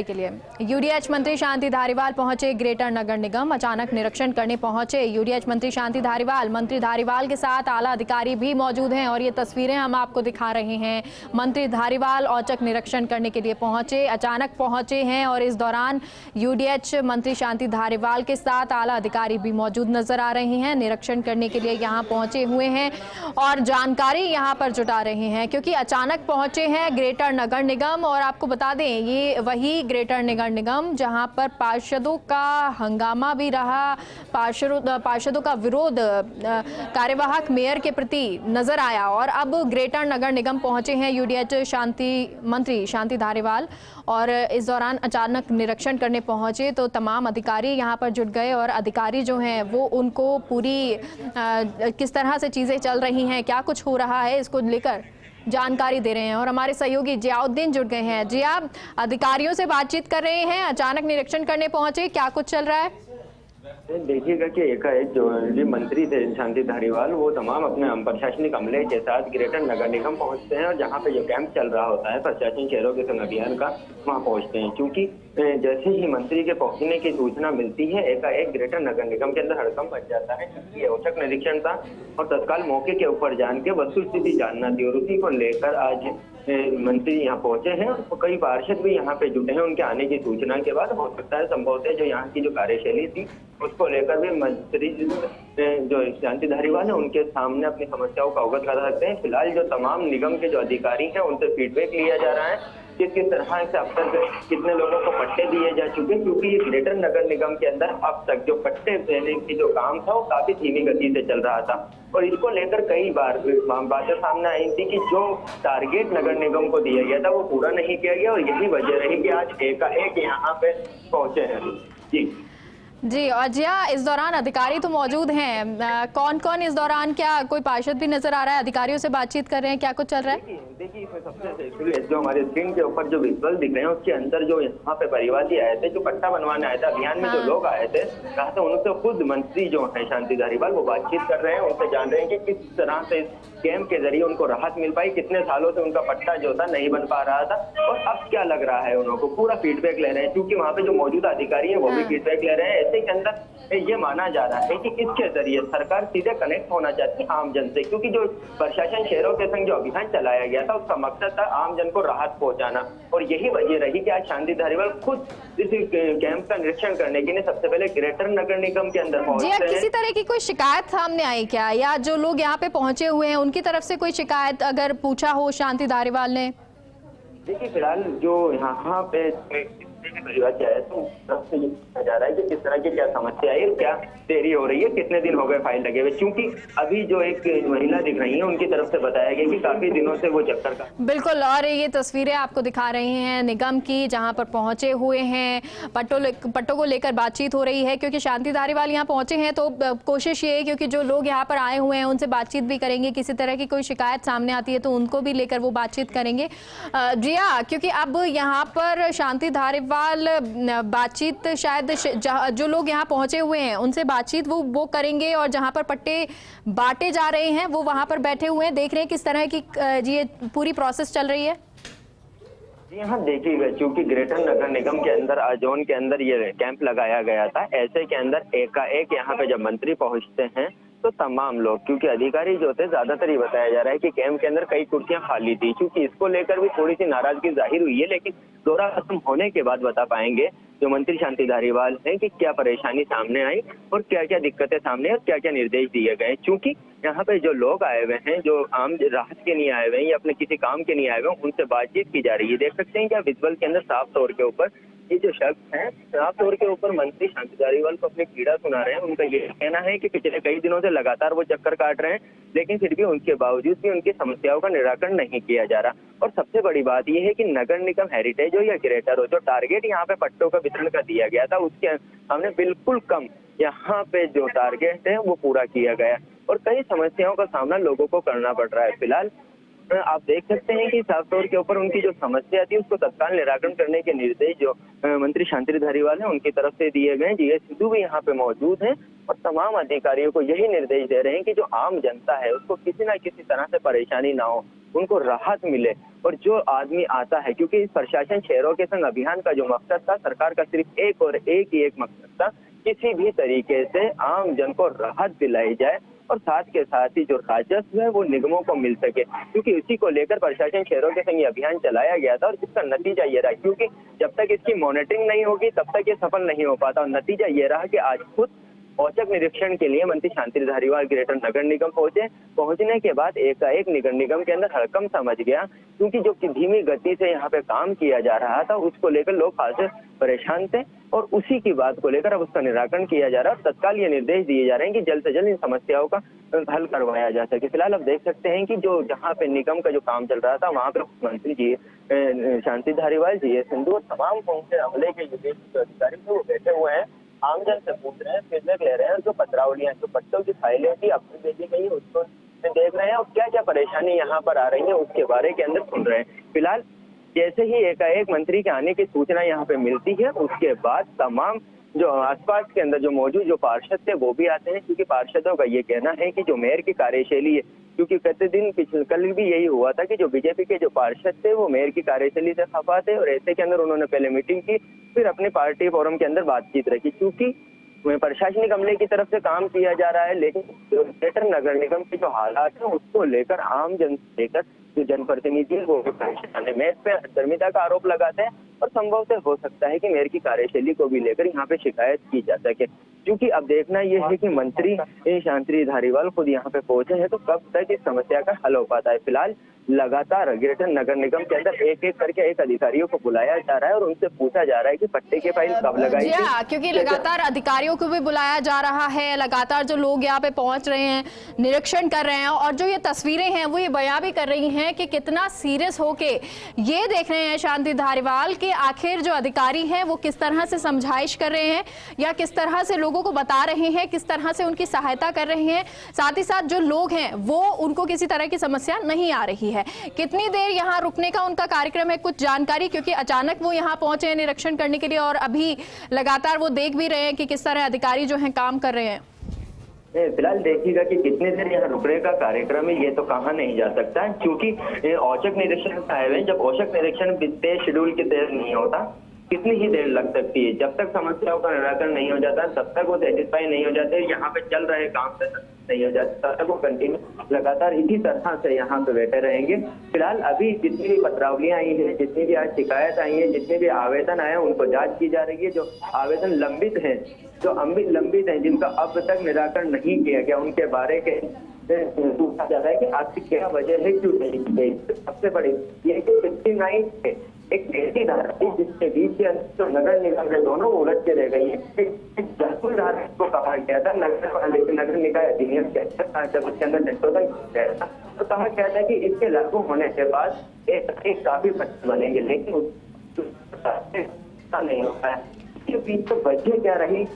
के लिए यूडीएच मंत्री शांति धारीवाल पहुंचे ग्रेटर नगर निगम। अचानक निरीक्षण करने पहुंचे यूडीएच मंत्री शांति धारीवाल। मंत्री धारीवाल के साथ आला अधिकारी भी मौजूद हैं और ये तस्वीरें हम आपको दिखा रहे हैं। मंत्री धारीवाल औचक निरीक्षण करने के लिए पहुंचे, अचानक पहुंचे हैं और इस दौरान यूडीएच मंत्री शांति धारीवाल के साथ आला अधिकारी भी मौजूद नजर आ रहे हैं। निरीक्षण करने के लिए यहाँ पहुंचे हुए हैं और जानकारी यहाँ पर जुटा रहे हैं क्योंकि अचानक पहुंचे हैं ग्रेटर नगर निगम। और आपको बता दें ये वही ग्रेटर नगर निगम जहां पर पार्षदों का हंगामा भी रहा, पार्षदों का विरोध कार्यवाहक मेयर के प्रति नजर आया और अब ग्रेटर नगर निगम पहुंचे हैं यूडीएच मंत्री शांति धारीवाल। और इस दौरान अचानक निरीक्षण करने पहुंचे तो तमाम अधिकारी यहां पर जुट गए और अधिकारी जो हैं वो उनको पूरी किस तरह से चीजें चल रही हैं, क्या कुछ हो रहा है, इसको लेकर जानकारी दे रहे हैं। और हमारे सहयोगी जियाउद्दीन जुड़ गए हैं। जी, आप अधिकारियों से बातचीत कर रहे हैं, अचानक निरीक्षण करने पहुंचे, क्या कुछ चल रहा है? देखिएगा कि एकाएक जो मंत्री थे शांति धारीवाल वो तमाम अपने प्रशासनिक अमले के साथ ग्रेटर नगर निगम पहुंचते हैं और जहां पे जो कैंप चल रहा होता है प्रशासन शहरों के संग अभियान का, वहां पहुंचते हैं। क्योंकि जैसे ही मंत्री के पहुंचने की सूचना मिलती है एकाएक ग्रेटर नगर निगम के अंदर हड़कंप मच जाता है। ये औचक निरीक्षण था और तत्काल मौके के ऊपर जान के वस्तुस्थिति जानना थी और उसी को लेकर आज मंत्री यहाँ पहुंचे हैं और कई पार्षद भी यहाँ पे जुटे हैं। उनके आने की सूचना के बाद हो सकता है संभवतः जो यहाँ की जो कार्यशैली थी उसको लेकर भी मंत्री जो शांति धारीवाल है उनके सामने अपनी समस्याओं का अवगत करा सकते हैं। फिलहाल जो तमाम निगम के जो अधिकारी हैं उनसे फीडबैक लिया जा रहा है कि किस तरह से अब तक कितने लोगों को पट्टे दिए जा चुके हैं, क्योंकि ये ग्रेटर नगर निगम के अंदर अब तक जो पट्टे देने की जो काम था वो काफी धीमी गति से चल रहा था। और इसको लेकर कई बार बातें सामने आई थी कि जो टारगेट नगर निगम को दिया गया था वो पूरा नहीं किया गया और यही वजह रही कि आज एकाएक यहाँ पे पहुंचे हैं। जी और जिया, इस दौरान अधिकारी तो मौजूद हैं, कौन कौन इस दौरान, क्या कोई पार्षद भी नजर आ रहा है? अधिकारियों से बातचीत कर रहे हैं, क्या कुछ चल रहा है? देखिए इसमें सबसे जो हमारे स्क्रीन के ऊपर जो विजुअल दिख रहे हैं उसके अंदर जो यहाँ पे परिवादी आए थे, जो पट्टा बनवाने आए थे, अभियान में जो लोग आए थे, कहा था उनसे खुद मंत्री जो है शांति धारीवाल वो बातचीत कर रहे हैं, उनसे जान रहे हैं कि किस तरह से कैंप के जरिए उनको राहत मिल पाई, कितने सालों से उनका पट्टा जो था नहीं बन पा रहा था और अब क्या लग रहा है उनको, पूरा फीडबैक ले रहे हैं। क्योंकि वहाँ पे जो मौजूदा अधिकारी है वो भी फीडबैक ले रहे हैं। ऐसे के अंदर ये माना जा रहा है कि इसके जरिए सरकार सीधे कनेक्ट होना चाहती है आम जन से, क्योंकि जो प्रशासन शहरों के संग जो अभियान चलाया गया था उसका मकसद था आम जन को राहत पहुंचाना और यही वजह रही कि आज शांति धारीवाल खुद इस कैंप का निरीक्षण करने के लिए सबसे पहले ग्रेटर नगर निगम के अंदर पहुंचे हैं। किसी तरह की कोई शिकायत सामने आई क्या, या जो लोग यहाँ पे पहुंचे हुए हैं उनकी तरफ से कोई शिकायत अगर पूछा हो शांति धारीवाल ने? देखिए फिलहाल जो यहाँ पे परिवार जाए तो ये जा रहा है कि किस तरह की क्या समस्या है, क्या देरी हो रही है, कितने दिन हो गए फाइल लगे हुए। क्योंकि अभी जो एक महिला दिख रही है उनकी तरफ से बताया गया कि काफी दिनों से वो चक्कर का। बिल्कुल, और ये तस्वीरें आपको दिखा रहे हैं निगम की जहां पर पहुंचे हुए हैं, पट्टों को लेकर बातचीत हो रही है। क्योंकि शांति धारीवाल यहाँ पहुंचे हैं तो कोशिश ये है क्योंकि जो लोग यहाँ पर आए हुए हैं उनसे बातचीत भी करेंगे, किसी तरह की कोई शिकायत सामने आती है तो उनको भी लेकर वो बातचीत करेंगे। जिया, क्योंकि अब यहाँ पर शांति धारीवाल बातचीत शायद जो लोग यहाँ पहुंचे हुए हैं उनसे बातचीत वो करेंगे और जहां पर पट्टे बांटे जा रहे हैं वो वहां पर बैठे हुए हैं, देख रहे हैं किस तरह की ये पूरी प्रोसेस चल रही है। जी हाँ, देखिएगा क्योंकि ग्रेटर नगर निगम के अंदर जोन के अंदर ये कैंप लगाया गया था, ऐसे के अंदर एकाएक यहाँ पे जब मंत्री पहुंचते हैं तो तमाम लोग, क्योंकि अधिकारी जो थे ज्यादातर ये बताया जा रहा है कि कैंप के अंदर कई कुर्सियां खाली थी, क्योंकि इसको लेकर भी थोड़ी सी नाराजगी जाहिर हुई है। लेकिन दौरा खत्म होने के बाद बता पाएंगे जो मंत्री शांति धारीवाल हैं कि क्या परेशानी सामने आई और क्या क्या दिक्कतें सामने और क्या क्या निर्देश दिए गए। क्योंकि यहाँ पे जो लोग आए हुए हैं, जो आम राहत के लिए आए हुए हैं या अपने किसी काम के लिए आए हुए हैं, उनसे बातचीत की जा रही है। देख सकते हैं क्या विजुअल के अंदर साफ तौर के ऊपर ये जो शख्स हैं साफ तौर के ऊपर मंत्री शांति धारीवाल को अपनी पीड़ा सुना रहे हैं। उनका ये कहना है कि पिछले कई दिनों से लगातार वो चक्कर काट रहे हैं, लेकिन फिर भी उनके बावजूद भी उनकी समस्याओं का निराकरण नहीं किया जा रहा। और सबसे बड़ी बात यह है कि नगर निगम हेरिटेज हो या ग्रेटर हो, जो टारगेट यहाँ पे पट्टों का वितरण का दिया गया था उसके हमने बिल्कुल कम यहाँ पे जो टारगेट है वो पूरा किया गया और कई समस्याओं का सामना लोगों को करना पड़ रहा है। फिलहाल आप देख सकते हैं कि साफ तौर के ऊपर उनकी जो समस्या थी उसको तत्काल निराकरण करने के निर्देश जो मंत्री शांति धारीवाल है उनकी तरफ से दिए गए। जीएस सिद्धू भी यहाँ पे मौजूद हैं और तमाम अधिकारियों को यही निर्देश दे रहे हैं कि जो आम जनता है उसको किसी ना किसी तरह से परेशानी ना हो, उनको राहत मिले। और जो आदमी आता है, क्योंकि इस प्रशासन शहरों के संग अभियान का जो मकसद था, सरकार का सिर्फ एक और एक ही एक मकसद था, किसी भी तरीके से आम जन को राहत दिलाई जाए और साथ के साथ ही जो राजस्व है वो निगमों को मिल सके, क्योंकि इसी को लेकर प्रशासन शहरों के संग ये अभियान चलाया गया था। और जिसका नतीजा ये रहा, क्योंकि जब तक इसकी मॉनिटरिंग नहीं होगी तब तक ये सफल नहीं हो पाता। और नतीजा ये रहा कि आज खुद औचक निरीक्षण के लिए मंत्री शांति धारीवाल ग्रेटर नगर निगम पहुंचने के बाद एकाएक नगर निगम के अंदर हड़कंप समझ गया, क्योंकि जो धीमी गति से यहाँ पे काम किया जा रहा था उसको लेकर लोग खास परेशान थे और उसी की बात को लेकर अब उसका निराकरण किया जा रहा है। और तत्काल ये निर्देश दिए जा रहे हैं कि जल्द से जल्द इन समस्याओं का हल करवाया जा सके। फिलहाल अब देख सकते हैं कि जो जहाँ पे निगम का जो काम चल रहा था वहाँ पे मुख्यमंत्री जी शांति धारीवाल, जीएस सिद्धू और तमाम पहुंचे अमले के जो अधिकारी थे वो बैठे हुए हैं, आमजन से पूछ रहे हैं, फीडबैक ले रहे हैं। जो पत्रावलियां, जो पट्टों की फाइलें थी अपनी भेजी गई उसको देख रहे हैं और क्या क्या परेशानी यहाँ पर आ रही है उसके बारे के अंदर सुन रहे हैं। फिलहाल जैसे ही एकाएक मंत्री के आने की सूचना यहाँ पे मिलती है उसके बाद तमाम जो आसपास के अंदर जो मौजूद जो पार्षद थे वो भी आते हैं, क्योंकि पार्षदों का ये कहना है कि जो मेयर की कार्यशैली है, क्योंकि कल भी यही हुआ था कि जो बीजेपी के जो पार्षद थे वो मेयर की कार्यशैली से खफा थे और ऐसे के अंदर उन्होंने पहले मीटिंग की, फिर अपने पार्टी फोरम के अंदर बातचीत रखी। क्योंकि प्रशासनिक अमले की तरफ से काम किया जा रहा है, लेकिन ग्रेटर नगर निगम के जो हालात है उसको लेकर आम जन से लेकर जो जनप्रतिनिधि है वो मेयर पे हटदर्मिता का आरोप लगाते हैं और संभव से हो सकता है कि मेयर की कार्यशैली को भी लेकर यहाँ पे शिकायत की जा सके। क्योंकि अब देखना यह है कि मंत्री शांति धारीवाल खुद यहाँ पे पहुंचे हैं तो कब तक इस समस्या का हल हो पाता है। फिलहाल लगातार ग्रेटर नगर निगम के अंदर एक एक करके एक अधिकारियों को बुलाया जा रहा है और उनसे पूछा जा रहा है कि पट्टे की फाइल कब लगाई थी। क्योंकि लगातार अधिकारियों को भी बुलाया जा रहा है, लगातार जो लोग यहाँ पे पहुंच रहे हैं, निरीक्षण कर रहे हैं और जो ये तस्वीरें हैं वो ये बयां भी कर रही हैं कि कितना सीरियस होके ये देख रहे हैं शांति धारीवाल कि आखिर जो अधिकारी हैं वो किस तरह से समझाइश कर रहे हैं या किस तरह से लोगों को बता रहे हैं, किस तरह से उनकी सहायता कर रहे हैं। साथ ही साथ जो लोग हैं वो उनको किसी तरह की समस्या नहीं आ रही है। कितनी देर यहाँ रुकने का उनका कार्यक्रम है, कुछ जानकारी, क्योंकि अचानक वो यहाँ पहुंचे हैं निरीक्षण करने के लिए और अभी लगातार वो देख भी रहे हैं कि किस तरह अधिकारी जो हैं काम कर रहे हैं। फिलहाल देखिएगा कि कितने देर यहाँ रुकने का कार्यक्रम है ये तो कहा नहीं जा सकता है, क्योंकि औचक निरीक्षण आए हुए, जब औचक निरीक्षण बीते शेड्यूल के तहत नहीं होता कितनी ही देर लग सकती है। जब तक समस्याओं का निराकरण नहीं हो जाता तब तक वो सेटिस्फाई नहीं हो जाते, यहाँ पे चल रहे काम से नहीं हो जाता तब तक वो कंटिन्यू लगातार इसी तरह से यहाँ पे बैठे रहेंगे। फिलहाल अभी जितनी भी पत्रावलियां आई है, जितनी भी आज शिकायत आई है, जितने भी आवेदन आए हैं उनको जांच की जा रही है। जो आवेदन लंबित है, जो लंबित है, जिनका अब तक निराकरण नहीं किया गया, उनके बारे के पूछा जा रहा है कि आपकी क्या वजह है, क्यों नहीं की गई। सबसे बड़ी ये 59 है एक ऐसी धारा थी जिसके बीच के अंदर नगर निगम के दोनों उलझ के रह गई है। जयपुर धारा को कहा गया था नगर निकाय अधिनियम के अंदर, जब उसके अंदर संशोधन किया था तो कहा गया था कि इसके लागू होने के बाद एक काफी पट्टे बनेंगे, लेकिन नहीं होता है। इसके पीछे वजह क्या रही?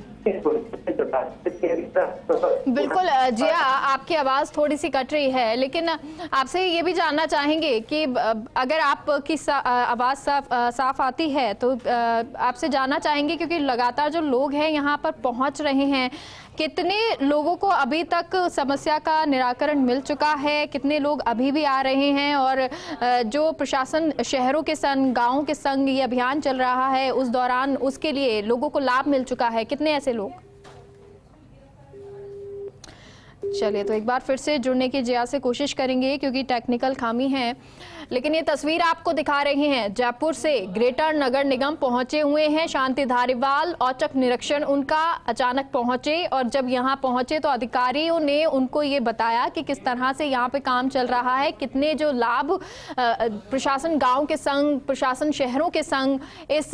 बिल्कुल जिया, आपकी आवाज थोड़ी सी कट रही है, लेकिन आपसे ये भी जानना चाहेंगे कि अगर आपकी आवाज साफ आती है तो आपसे जानना चाहेंगे, क्योंकि लगातार जो लोग हैं यहाँ पर पहुँच रहे हैं, कितने लोगों को अभी तक समस्या का निराकरण मिल चुका है, कितने लोग अभी भी आ रहे हैं और जो प्रशासन शहरों के संग, गाँवों के संग ये अभियान चल रहा है उस दौरान उसके लिए लोगों को लाभ मिल चुका है, कितने ऐसे लोग? चलिए तो एक बार फिर से जुड़ने की जिया से कोशिश करेंगे क्योंकि टेक्निकल खामी है, लेकिन ये तस्वीर आपको दिखा रहे हैं जयपुर से ग्रेटर नगर निगम पहुंचे हुए हैं शांति धारीवाल। औचक निरीक्षण उनका अचानक पहुंचे और जब यहां पहुंचे तो अधिकारियों ने उनको ये बताया कि किस तरह से यहां पे काम चल रहा है, कितने जो लाभ प्रशासन गांव के संग, प्रशासन शहरों के संग इस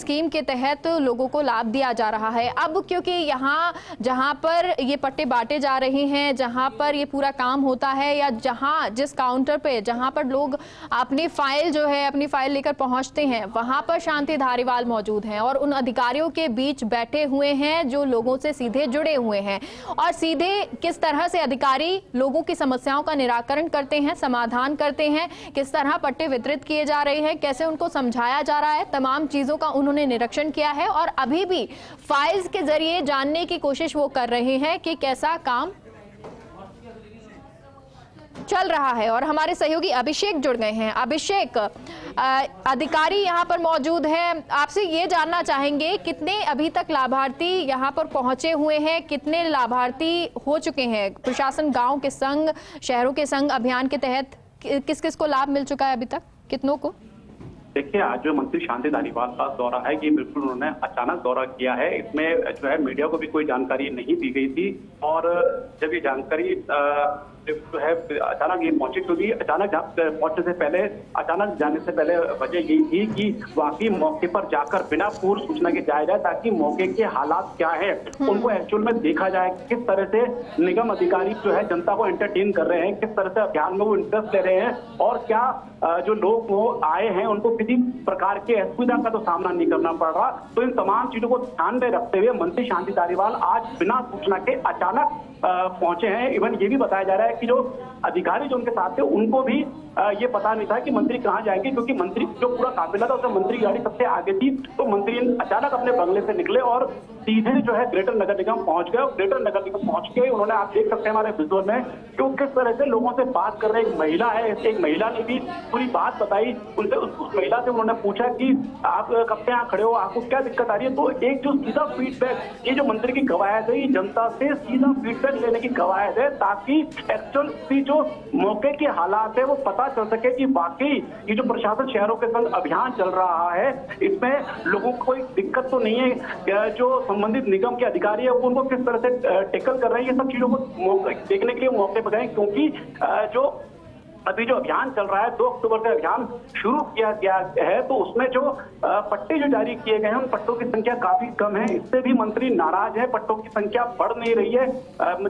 स्कीम के तहत लोगों को लाभ दिया जा रहा है। अब क्योंकि यहाँ जहाँ पर ये पट्टे बांटे जा रहे हैं, जहाँ पर ये पूरा काम होता है या जहाँ जिस काउंटर पे जहाँ पर लोग अपनी फाइल जो है अपनी फाइल लेकर पहुंचते हैं, वहां पर शांति धारीवाल मौजूद हैं और उन अधिकारियों के बीच बैठे हुए हैं जो लोगों से सीधे जुड़े हुए हैं, और सीधे किस तरह से अधिकारी लोगों की समस्याओं का निराकरण करते हैं, समाधान करते हैं, किस तरह पट्टे वितरित किए जा रहे हैं, कैसे उनको समझाया जा रहा है, तमाम चीजों का उन्होंने निरीक्षण किया है और अभी भी फाइल्स के जरिए जानने की कोशिश वो कर रहे हैं कि कैसा काम चल रहा है। और हमारे सहयोगी अभिषेक जुड़ गए हैं। अभिषेक, अधिकारी यहाँ पर मौजूद है, आपसे ये जानना चाहेंगे कितने अभी तक लाभार्थी यहाँ पर पहुंचे हुए हैं, कितने लाभार्थी हो चुके हैं? प्रशासन गांव के संग, शहरों के संग अभियान के तहत किस किस को लाभ मिल चुका है अभी तक, कितनों को? देखिए, आज जो मंत्री शांति धारीवाल का दौरा है, ये बिल्कुल उन्होंने अचानक दौरा किया है। इसमें जो है मीडिया को भी कोई जानकारी नहीं दी गई थी और जब ये जानकारी जो है अचानक ये पहुंची, क्योंकि अचानक पहुंचने से पहले, अचानक जाने से पहले वजह यही थी कि वाकई मौके पर जाकर बिना पूर्व सूचना के जाया जाए ताकि मौके के हालात क्या है उनको एक्चुअल में देखा जाए, किस तरह से निगम अधिकारी जो है जनता को एंटरटेन कर रहे हैं, किस तरह से अभियान में वो इंटरेस्ट ले रहे हैं और क्या जो लोग वो आए हैं उनको किसी प्रकार के असुविधा का तो सामना नहीं करना पड़ रहा। तो इन तमाम चीजों को ध्यान में रखते हुए मंत्री शांति धारीवाल आज बिना सूचना के अचानक पहुंचे हैं। इवन ये भी बताया जा रहा है कि जो अधिकारी जो उनके साथ थे उनको भी ये पता नहीं था कि मंत्री कहां जाएंगे, क्योंकि मंत्री जो पूरा काफिला था उसमें मंत्री गाड़ी सबसे आगे थी। तो मंत्री अचानक अपने बंगले से निकले और सीधे जो है ग्रेटर नगर निगम पहुंच गए। और ग्रेटर नगर निगम पहुंच के उन्होंने, आप देख सकते हैं हमारे विजुअल में, कि वो किस तरह से लोगों से बात कर रहे हैं। एक महिला है, एक महिला ने भी पूरी बात बताई उनसे। उस महिला से उन्होंने पूछा कि आप कब से यहाँ खड़े हो, आपको क्या दिक्कत आ रही है। तो एक जो सीधा फीडबैक, ये जो मंत्री की कवायद है, ये जनता से सीधा फीडबैक लेने की कवायद है ताकि एक्चुअल जो मौके के हालात है वो पता चल सके कि वाकई ये जो प्रशासन शहरों के संग अभियान चल रहा है इसमें लोगों को कोई दिक्कत तो नहीं है। जो संबंधित निगम के अधिकारी है वो उनको किस तरह से टैकल कर रहे हैं, ये सब चीजों को देखने के लिए मौके पर गए। क्योंकि जो अभी जो अभियान चल रहा है, 2 अक्टूबर से अभियान शुरू किया गया है, तो उसमें जो पट्टे जो जारी किए गए हैं उन पट्टों की संख्या काफी कम है। इससे भी मंत्री नाराज है, पट्टों की संख्या बढ़ नहीं रही है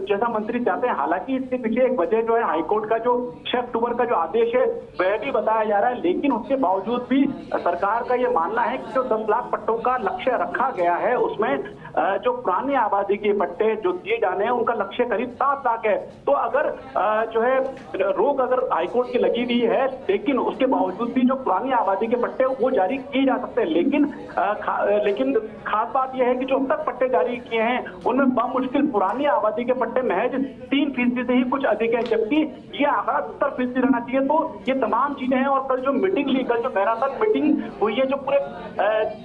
जैसा मंत्री चाहते हैं। हालांकि इसके पीछे एक वजह जो है हाईकोर्ट का जो 6 अक्टूबर का जो आदेश है वह भी बताया जा रहा है, लेकिन उसके बावजूद भी सरकार का ये मानना है कि जो 10 लाख पट्टों का लक्ष्य रखा गया है उसमें जो पुरानी आबादी के पट्टे जो दिए जाने हैं उनका लक्ष्य करीब 7 लाख है। तो अगर जो है रोक अगर हाईकोर्ट की लगी हुई है, लेकिन उसके बावजूद भी जो पुरानी आबादी के पट्टे वो जारी किए जा सकते हैं। लेकिन खास बात यह है कि जो अब तक पट्टे जारी किए हैं उनमें बमुश्किल पुरानी आबादी के पट्टे महज 3% से ही कुछ अधिक है, जबकि ये आंकड़ा 70% रहना चाहिए। तो ये तमाम चीजें हैं। और कल जो मीटिंग ली, कल जो मैराथन मीटिंग हुई है जो पूरे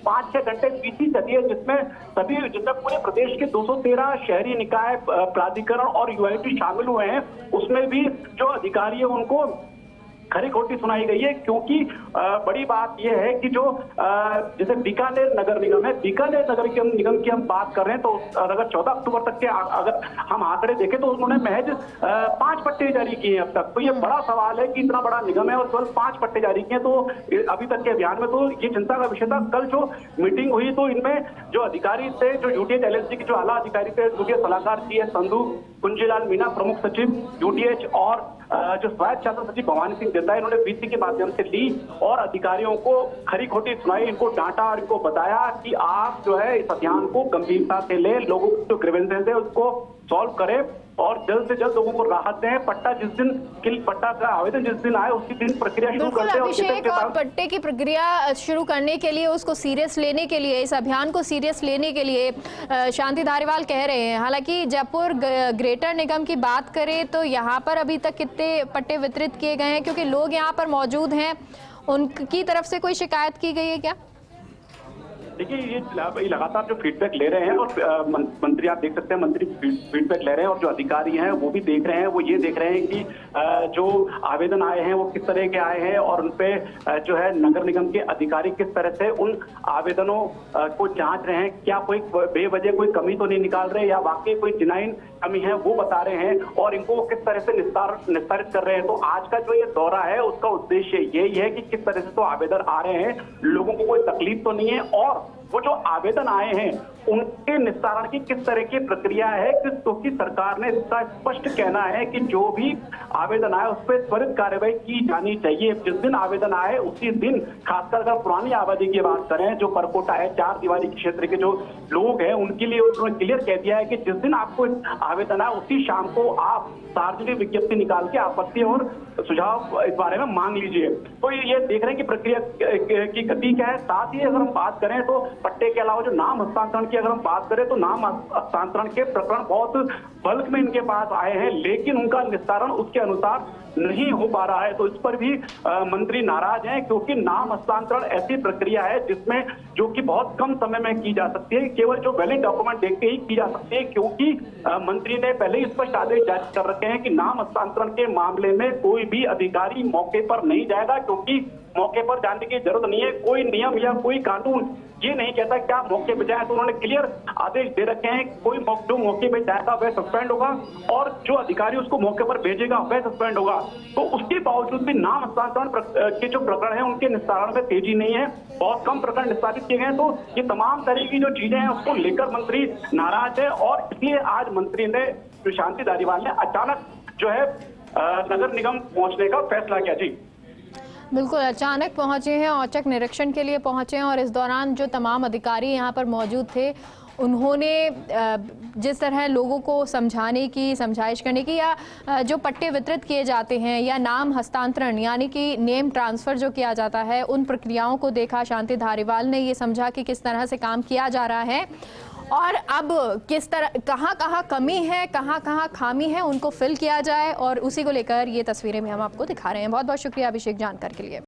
5-6 घंटे बीती चली है, जिसमें पूरे प्रदेश के 213 शहरी निकाय प्राधिकरण और यूआईटी शामिल हुए हैं, उसमें भी जो अधिकारी है उनको खरी खोटी सुनाई गई है। क्योंकि बड़ी बात यह है कि जो जैसे बीकानेर नगर निगम है, बीकानेर नगर निगम की हम बात कर रहे हैं, तो अगर 14 अक्टूबर तक के अगर हम आंकड़े देखें तो उन्होंने महज 5 पट्टे जारी किए हैं अब तक। तो ये बड़ा सवाल है कि इतना बड़ा निगम है और केवल 5 पट्टे जारी किए तो अभी तक के अभियान में, तो ये चिंता का विषय था। कल जो मीटिंग हुई तो इनमें जो अधिकारी थे, जो यूटीएच एलएलसी के जो आला अधिकारी थे, यूटीएच सलाहकार CS संधू, कुंजीलाल मीणा प्रमुख सचिव यूटीएच और जो स्वायत्त शासन सचिव भवानी सिंह देसाई, इन्होंने VC के माध्यम से ली और अधिकारियों को खरी खोटी सुनाई, इनको डांटा और इनको बताया कि आप जो है इस अभियान को गंभीरता से ले, लोगों की जो ग्रीवेंसेस है उसको सॉल्व करें और जल्द से जल्द लोगों को राहत दें। पट्टा का आवेदन जिस दिन आए उसी दिन प्रक्रिया शुरू करते हैं। अभिषेक, और पट्टे की प्रक्रिया शुरू करने के लिए, उसको सीरियस लेने के लिए, इस अभियान को सीरियस लेने के लिए शांति धारीवाल कह रहे हैं। हालांकि जयपुर ग्रेटर निगम की बात करें तो यहाँ पर अभी तक कितने पट्टे वितरित किए गए हैं, क्योंकि लोग यहाँ पर मौजूद हैं, उनकी तरफ से कोई शिकायत की गई है क्या? देखिए, ये लगातार जो फीडबैक ले रहे हैं और मंत्री, आप देख सकते हैं मंत्री फीडबैक ले रहे हैं और जो अधिकारी हैं वो भी देख रहे हैं, वो ये देख रहे हैं कि जो आवेदन आए हैं वो किस तरह के आए हैं और उनपे जो है नगर निगम के अधिकारी किस तरह से उन आवेदनों को जांच रहे हैं, क्या कोई बेवजह कोई कमी तो नहीं निकाल रहे या वाकई कोई जिनाइन कमी है वो बता रहे हैं और इनको किस तरह से निस्तारित कर रहे हैं। तो आज का जो ये दौरा है उसका उद्देश्य यही है कि किस तरह से तो आवेदन आ रहे हैं, लोगों को कोई तकलीफ तो नहीं है और वो जो आवेदन आए हैं उनके निस्तारण की किस तरह की प्रक्रिया है, क्योंकि सरकार ने इसका स्पष्ट कहना है कि जो भी आवेदन आए उस पर त्वरित कार्रवाई की जानी चाहिए। जिस दिन आवेदन आए उसी दिन, खासकर अगर पुरानी आबादी की बात करें, जो परकोटा है, चार दीवारी क्षेत्र के जो लोग हैं, उनके लिए उन्होंने क्लियर कह दिया है कि जिस दिन आपको आवेदन आए उसी शाम को आप सार्वजनिक विज्ञप्ति निकाल के आपत्ति और सुझाव इस बारे में मांग लीजिए। तो ये देख रहे हैं कि प्रक्रिया की गति क्या है। साथ ही अगर हम बात करें तो पट्टे के अलावा जो नाम हस्तांतरण की अगर हम बात करें तो नाम हस्तांतरण के प्रकरण बहुत बल्क में इनके पास आए हैं, लेकिन उनका निस्तारण उसके अनुसार नहीं हो पा रहा है। तो इस पर भी मंत्री नाराज हैं, क्योंकि नाम हस्तांतरण ऐसी प्रक्रिया है जिसमें जो कि बहुत कम समय में की जा सकती है, केवल जो वैलिड डॉक्यूमेंट देख के ही की जा सकती है, क्योंकि मंत्री ने पहले ही स्पष्ट आदेश जारी कर रखे हैं कि नाम हस्तांतरण के मामले में कोई भी अधिकारी मौके पर नहीं जाएगा, क्योंकि मौके पर जाने की जरूरत नहीं है। कोई नियम या कोई कानून ये नहीं कहता क्या मौके पे जाए, तो उन्होंने क्लियर आदेश दे रखे हैं, कोई जो मौके पे जाएगा वह सस्पेंड होगा और जो अधिकारी उसको मौके पर भेजेगा वह सस्पेंड होगा। तो उसके बावजूद भी नाम हस्तांतरण के जो प्रकरण है उनके निस्तारण में तेजी नहीं है, बहुत कम प्रकरण निस्तारित किए गए हैं। तो ये तमाम तरह की जो चीजें हैं उसको लेकर मंत्री नाराज है, और इसलिए आज मंत्री ने, शांति धारीवाल ने अचानक जो है नगर निगम पहुंचने का फैसला किया। जी बिल्कुल, अचानक पहुंचे हैं, औचक निरीक्षण के लिए पहुंचे हैं, और इस दौरान जो तमाम अधिकारी यहाँ पर मौजूद थे उन्होंने जिस तरह लोगों को समझाने की, समझाइश करने की, या जो पट्टे वितरित किए जाते हैं या नाम हस्तांतरण यानी कि नेम ट्रांसफ़र जो किया जाता है, उन प्रक्रियाओं को देखा। शांति धारीवाल ने ये समझा कि किस तरह से काम किया जा रहा है और अब किस तरह, कहाँ कमी है, कहाँ खामी है, उनको फिल किया जाए, और उसी को लेकर ये तस्वीरें भी हम आपको दिखा रहे हैं। बहुत बहुत शुक्रिया अभिषेक जानकर के लिए।